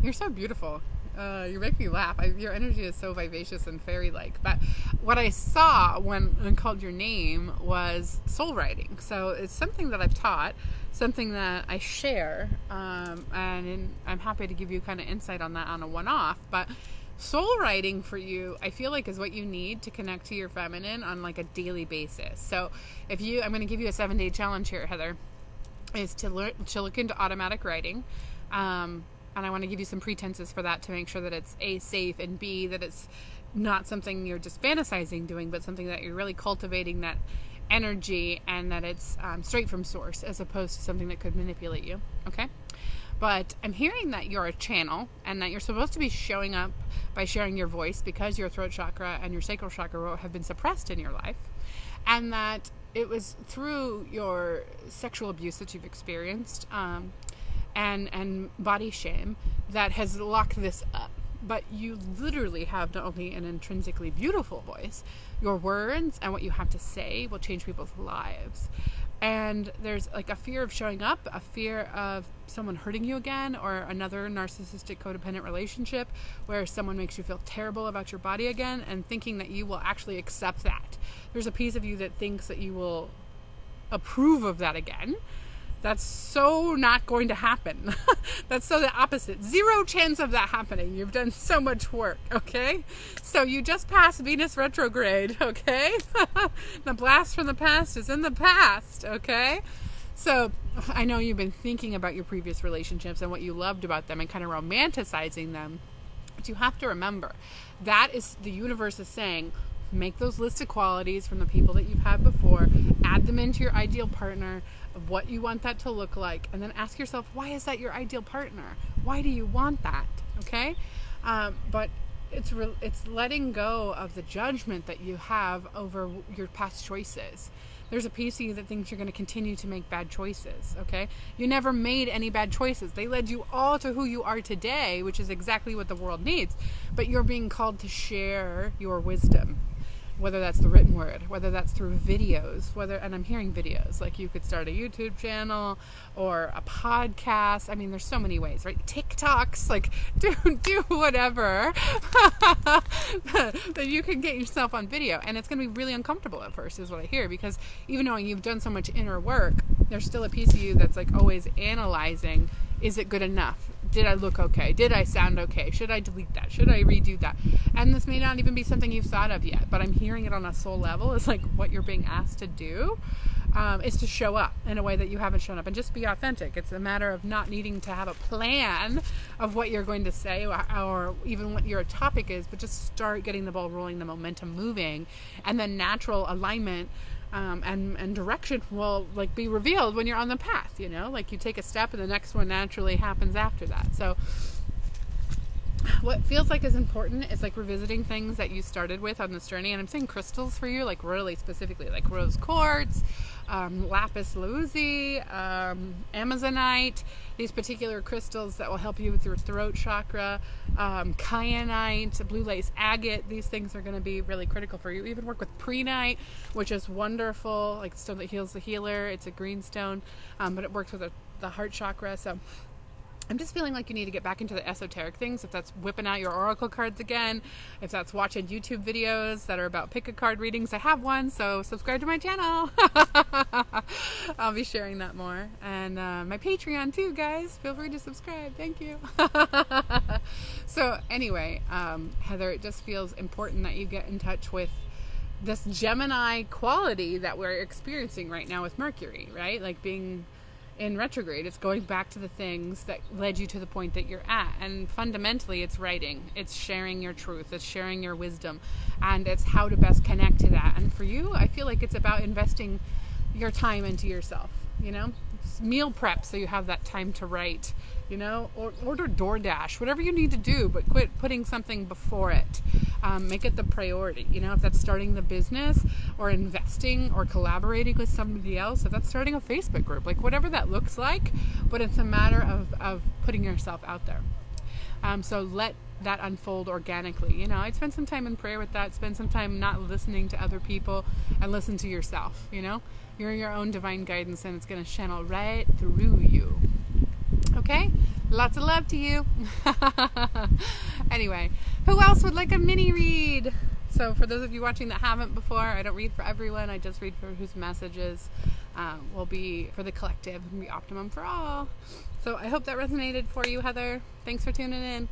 You're so beautiful. You make me laugh. Your energy is so vivacious and fairy-like. But what I saw when I called your name was soul writing. So it's something that I've taught, something that I share, and I'm happy to give you kind of insight on that on a one-off. But soul writing for you, I feel like, is what you need to connect to your feminine on like a daily basis. So I'm going to give you a 7-day challenge here, Heather, is to look into automatic writing. And I want to give you some pretenses for that to make sure that it's A, safe, and B, that it's not something you're just fantasizing doing, but something that you're really cultivating that energy, and that it's straight from source as opposed to something that could manipulate you. Okay? But I'm hearing that you're a channel and that you're supposed to be showing up by sharing your voice because your throat chakra and your sacral chakra have been suppressed in your life, and that it was through your sexual abuse that you've experienced, and body shame that has locked this up. But you literally have not only an intrinsically beautiful voice, your words and what you have to say will change people's lives. And there's like a fear of showing up, a fear of someone hurting you again, or another narcissistic codependent relationship where someone makes you feel terrible about your body again, and thinking that you will actually accept that. There's a piece of you that thinks that you will approve of that again. That's so not going to happen. That's so the opposite. 0 chance of that happening. You've done so much work, okay? So you just passed Venus retrograde, okay? The blast from the past is in the past, okay? So I know you've been thinking about your previous relationships and what you loved about them and kind of romanticizing them. But you have to remember, that is the universe is saying, make those lists of qualities from the people that you've had before, add them into your ideal partner, of what you want that to look like, and then ask yourself, why is that your ideal partner? Why do you want that? Okay? But it's letting go of the judgment that you have over your past choices. There's a piece of you that thinks you're going to continue to make bad choices, okay? You never made any bad choices. They led you all to who you are today, which is exactly what the world needs. But you're being called to share your wisdom, whether that's the written word, whether that's through videos, and I'm hearing videos, like you could start a YouTube channel or a podcast. I mean, there's so many ways, right? TikToks, like do whatever that you can get yourself on video. And it's going to be really uncomfortable at first, is what I hear, because even knowing you've done so much inner work, there's still a piece of you that's like always analyzing, is it good enough? Did I look okay? Did I sound okay? Should I delete that? Should I redo that? And this may not even be something you've thought of yet, but I'm hearing it on a soul level. It's like what you're being asked to do is to show up in a way that you haven't shown up, and just be authentic. It's a matter of not needing to have a plan of what you're going to say or even what your topic is, but just start getting the ball rolling, the momentum moving, and then natural alignment and direction will like be revealed when you're on the path, you know, like you take a step and the next one naturally happens after that. So what feels like is important is like revisiting things that you started with on this journey. And I'm saying crystals for you, like really specifically, like rose quartz, lapis lazuli, amazonite, these particular crystals that will help you with your throat chakra, kyanite, blue lace agate. These things are going to be really critical for you. Even work with prehnite, which is wonderful, like stone that heals the healer. It's a green stone, but it works with the heart chakra. So I'm just feeling like you need to get back into the esoteric things. If that's whipping out your oracle cards again, if that's watching YouTube videos that are about pick a card readings, I have one, so subscribe to my channel. I'll be sharing that more. And my Patreon too, guys. Feel free to subscribe. Thank you. So anyway, Heather, it just feels important that you get in touch with this Gemini quality that we're experiencing right now with Mercury, right? Like being in retrograde, it's going back to the things that led you to the point that you're at. And fundamentally, it's writing, it's sharing your truth, it's sharing your wisdom, and it's how to best connect to that. And for you, I feel like it's about investing your time into yourself, you know? Meal prep so you have that time to write, you know, or order DoorDash, whatever you need to do, but quit putting something before it. Make it the priority, you know, if that's starting the business or investing or collaborating with somebody else, if that's starting a Facebook group, like whatever that looks like, but it's a matter of putting yourself out there. So let that unfold organically. You know, I'd spend some time in prayer with that, spend some time not listening to other people and listen to yourself, you know. You're your own divine guidance and it's going to channel right through you. Okay? Lots of love to you. Anyway, who else would like a mini read? So for those of you watching that haven't before, I don't read for everyone. I just read for whose messages will be for the collective and be optimum for all. So I hope that resonated for you, Heather. Thanks for tuning in.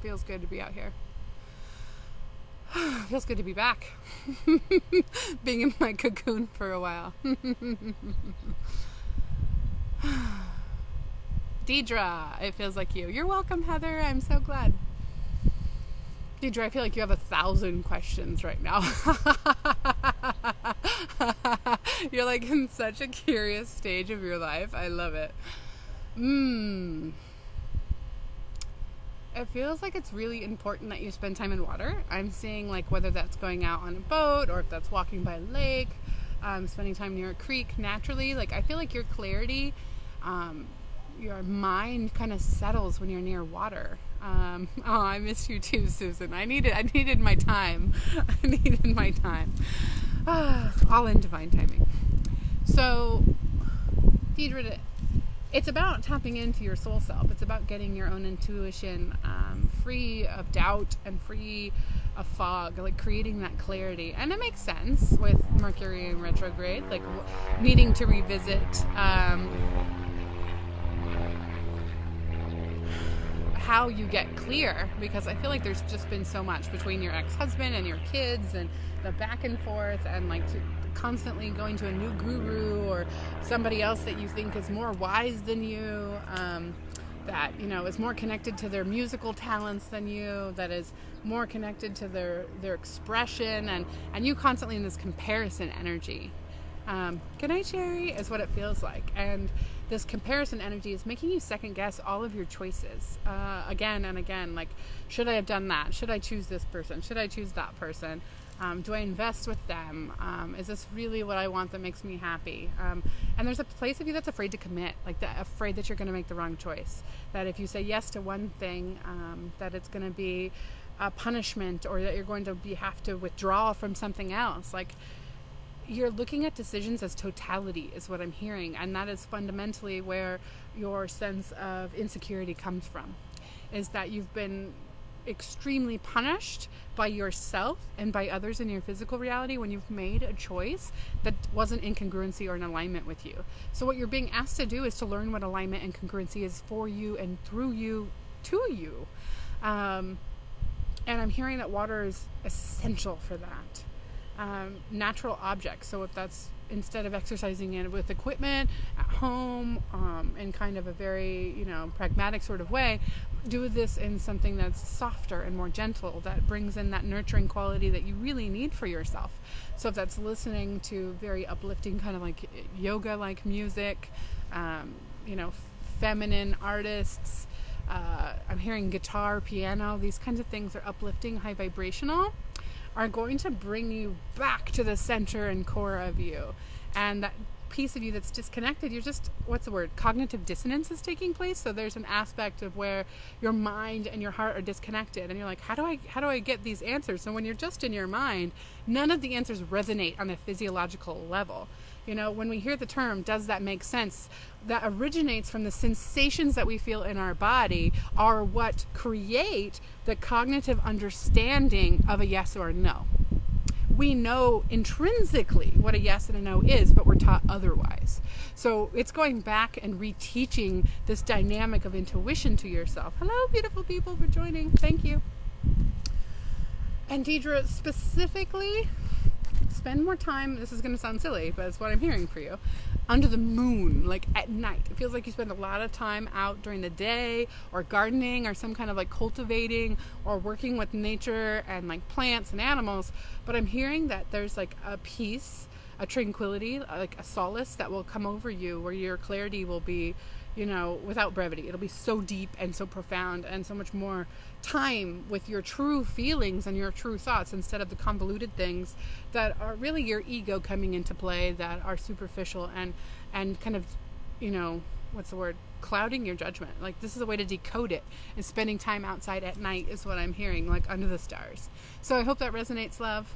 Feels good to be out here. Feels good to be back. Being in my cocoon for a while. Deidre, it feels like you. You're welcome, Heather. I'm so glad. Deidre, I feel like you have 1,000 questions right now. You're like in such a curious stage of your life. I love it. It feels like it's really important that you spend time in water. I'm seeing like whether that's going out on a boat or if that's walking by a lake, spending time near a creek naturally. Like I feel like your clarity, your mind kind of settles when you're near water. Oh, I miss you too, Susan. I needed my time. I needed my time. All in divine timing. So, Deidre, it's about tapping into your soul self. It's about getting your own intuition free of doubt and free of fog, like creating that clarity. And it makes sense with Mercury in retrograde, like needing to revisit how you get clear, because I feel like there's just been so much between your ex-husband and your kids and the back and forth and like constantly going to a new guru or somebody else that you think is more wise than you, that, you know, is more connected to their musical talents than you, that is more connected to their expression, and you constantly in this comparison energy. Good night, Sherry, is what it feels like. And this comparison energy is making you second guess all of your choices again and again. Like, should I have done that? Should I choose this person? Should I choose that person? Do I invest with them? Is this really what I want that makes me happy? And there's a place of you that's afraid to commit, like afraid that you're going to make the wrong choice. That if you say yes to one thing, that it's going to be a punishment, or that you're going to have to withdraw from something else. Like, you're looking at decisions as totality is what I'm hearing. And that is fundamentally where your sense of insecurity comes from, is that you've been extremely punished by yourself and by others in your physical reality when you've made a choice that wasn't in congruency or in alignment with you. So what you're being asked to do is to learn what alignment and congruency is for you and through you to you. And I'm hearing that water is essential for that. Natural objects. So if that's instead of exercising it with equipment at home, in kind of a very, you know, pragmatic sort of way, do this in something that's softer and more gentle, that brings in that nurturing quality that you really need for yourself. So if that's listening to very uplifting kind of like yoga like music, you know, feminine artists. I'm hearing guitar, piano, these kinds of things are uplifting, high vibrational, are going to bring you back to the center and core of you. And that piece of you that's disconnected, you're just, what's the word? Cognitive dissonance is taking place. So there's an aspect of where your mind and your heart are disconnected. And you're like, how do I get these answers? So when you're just in your mind, none of the answers resonate on a physiological level. You know, when we hear the term, does that make sense? That originates from the sensations that we feel in our body are what create the cognitive understanding of a yes or a no. We know intrinsically what a yes and a no is, but we're taught otherwise. So it's going back and reteaching this dynamic of intuition to yourself. Hello, beautiful people, for joining. Thank you. And Deidre, specifically, spend more time, this is going to sound silly, but it's what I'm hearing for you, under the moon, like at night. It feels like you spend a lot of time out during the day, or gardening, or some kind of like cultivating, or working with nature and like plants and animals. But I'm hearing that there's like a peace, a tranquility, like a solace that will come over you, where your clarity will be, you know, without brevity. It'll be so deep and so profound, and so much more time with your true feelings and your true thoughts, instead of the convoluted things that are really your ego coming into play, that are superficial and kind of, you know, what's the word, clouding your judgment. Like, this is a way to decode it, and spending time outside at night is what I'm hearing, like under the stars. So I hope that resonates, love.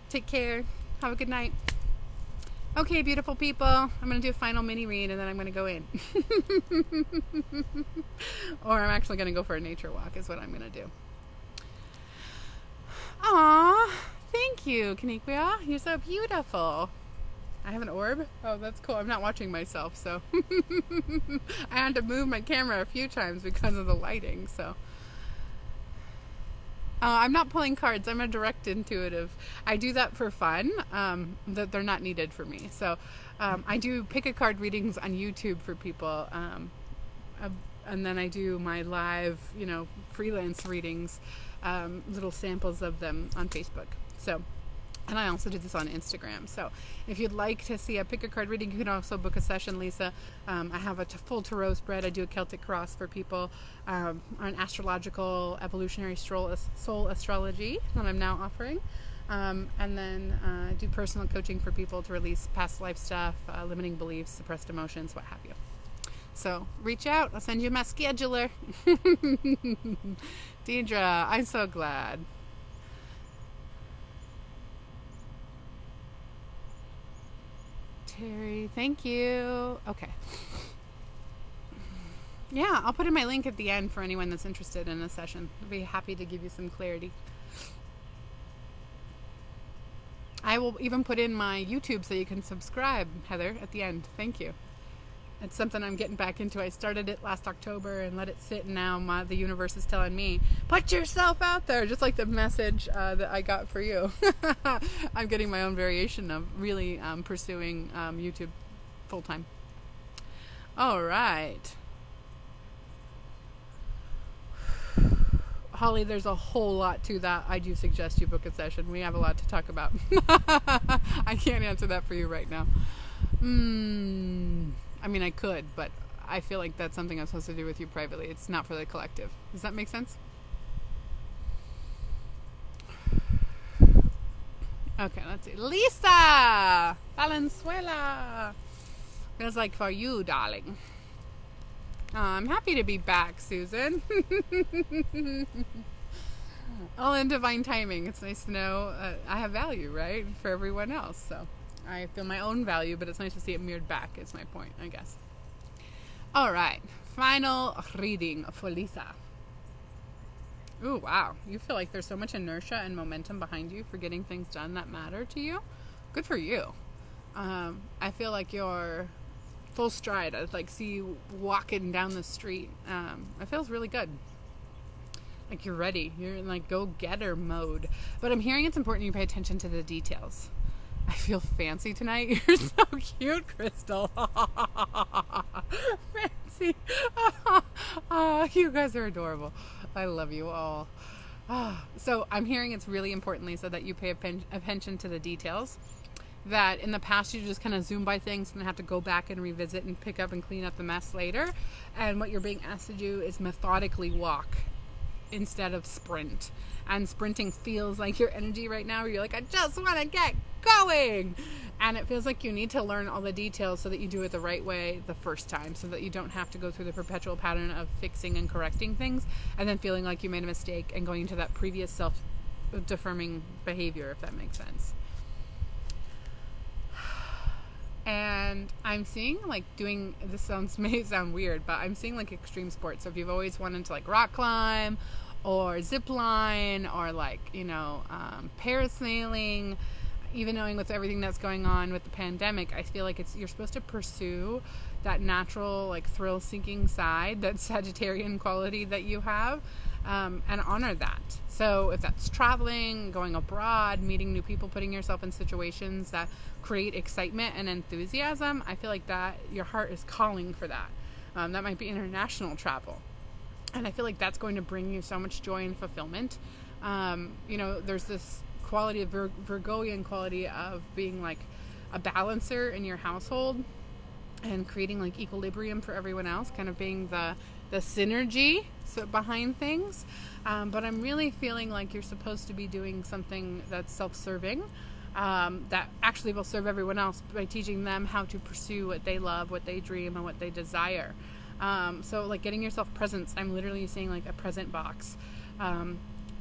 Take care. Have a good night. Okay, beautiful people, I'm going to do a final mini read, and then I'm going to go in. Or I'm actually going to go for a nature walk is what I'm going to do. Aw, thank you, Kaniqua. You're so beautiful. I have an orb? Oh, that's cool. I'm not watching myself, so. I had to move my camera a few times because of the lighting, so. I'm not pulling cards. I'm a direct intuitive. I do that for fun. That they're not needed for me. So I do pick a card readings on YouTube for people, and then I do my live, you know, freelance readings, little samples of them on Facebook. So. And I also do this on Instagram. So if you'd like to see a pick a card reading, you can also book a session, Lisa. I have a full tarot spread. I do a Celtic cross for people, an astrological evolutionary soul astrology that I'm now offering. And then I do personal coaching for people to release past life stuff, limiting beliefs, suppressed emotions, what have you. So reach out. I'll send you my scheduler. Deidre, I'm so glad. Terry, thank you. Okay. Yeah, I'll put in my link at the end for anyone that's interested in a session. I'll be happy to give you some clarity. I will even put in my YouTube so you can subscribe, Heather, at the end. Thank you. It's something I'm getting back into. I started it last October and let it sit, and now the universe is telling me, put yourself out there, just like the message that I got for you. I'm getting my own variation of really pursuing YouTube full-time. All right. Holly, there's a whole lot to that. I do suggest you book a session. We have a lot to talk about. I can't answer that for you right now. I mean, I could, but I feel like that's something I'm supposed to do with you privately. It's not for the collective. Does that make sense? Okay, let's see. Lisa Valenzuela. Feels like for you, darling. I'm happy to be back, Susan. All in divine timing. It's nice to know I have value, right, for everyone else. So I feel my own value, but it's nice to see it mirrored back, is my point, I guess. All right. Final reading for Lisa. Ooh, wow. You feel like there's so much inertia and momentum behind you for getting things done that matter to you. Good for you. I feel like you're full stride. I like see you walking down the street. It feels really good. Like you're ready. You're in like go-getter mode. But I'm hearing it's important you pay attention to the details. I feel fancy tonight. You're so cute, Crystal. Fancy. Oh, you guys are adorable. I love you all. So I'm hearing it's really important, Lisa, that you pay attention to the details. that in the past you just kind of zoom by things and have to go back and revisit and pick up and clean up the mess later. And what you're being asked to do is methodically walk instead of sprint. And sprinting feels like your energy right now, where you're like, I just want to get going. And it feels like you need to learn all the details so that you do it the right way the first time, so that you don't have to go through the perpetual pattern of fixing and correcting things and then feeling like you made a mistake and going into that previous self-deferming behavior, if that makes sense. And I'm seeing like this may sound weird, but I'm seeing like extreme sports. So if you've always wanted to like rock climb or zip line or like, parasailing, even knowing with everything that's going on with the pandemic, I feel like you're supposed to pursue that natural, like thrill-seeking side, that Sagittarian quality that you have, and honor that. So if that's traveling, going abroad, meeting new people, putting yourself in situations that create excitement and enthusiasm, I feel like that your heart is calling for that. That might be international travel. And I feel like that's going to bring you so much joy and fulfillment. There's this quality of Virgoian quality of being like a balancer in your household and creating like equilibrium for everyone else, kind of being the synergy behind things. But I'm really feeling like you're supposed to be doing something that's self-serving, that actually will serve everyone else by teaching them how to pursue what they love, what they dream, and what they desire. So like getting yourself presents. I'm literally seeing like a present box.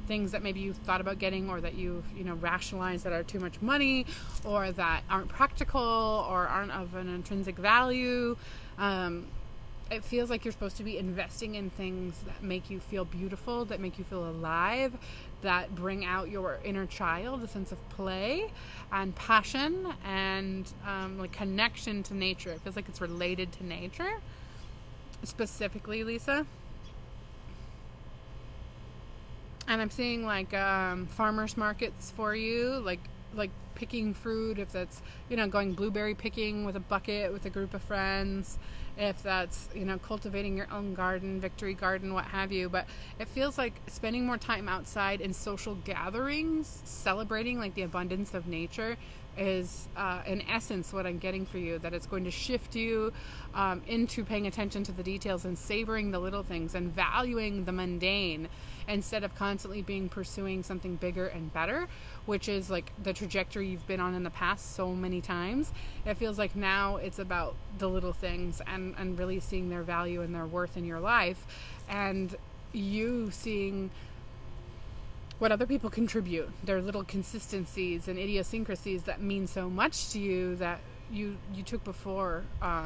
Things that maybe you've thought about getting, or that you've rationalized that are too much money, or that aren't practical, or aren't of an intrinsic value. It feels like you're supposed to be investing in things that make you feel beautiful, that make you feel alive, that bring out your inner child, a sense of play and passion and like connection to nature. It feels like it's related to nature. Specifically, Lisa. And I'm seeing like farmers markets for you, like picking fruit, if that's going blueberry picking with a bucket with a group of friends, if that's cultivating your own garden, victory garden, what have you. But it feels like spending more time outside in social gatherings, celebrating like the abundance of nature, is in essence what I'm getting for you. That it's going to shift you into paying attention to the details and savoring the little things and valuing the mundane, instead of constantly pursuing something bigger and better, which is like the trajectory you've been on in the past so many times. It feels like now it's about the little things and really seeing their value and their worth in your life, and you seeing what other people contribute, their little consistencies and idiosyncrasies that mean so much to you that you took before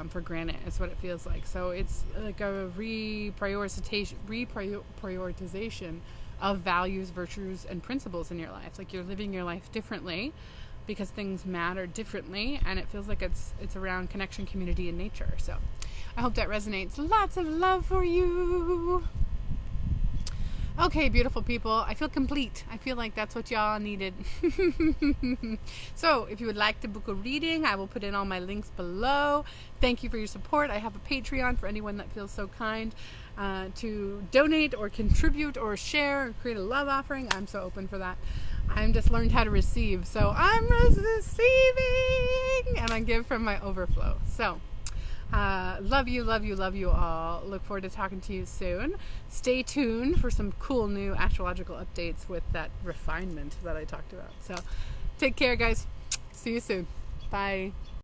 for granted, is what it feels like. So it's like a reprioritization of values, virtues, and principles in your life. Like you're living your life differently because things matter differently, and it feels like it's around connection, community, and nature. So I hope that resonates. Lots of love for you. Okay, beautiful people, I feel complete. I feel like that's what y'all needed. So if you would like to book a reading, I will put in all my links below. Thank you for your support. I have a Patreon for anyone that feels so kind to donate or contribute or share or create a love offering. I'm so open for that. I'm just learned how to receive. So I'm receiving, and I give from my overflow. So love you all. Look forward to talking to you soon. Stay tuned for some cool new astrological updates with that refinement that I talked about. So take care, guys. See you soon. Bye.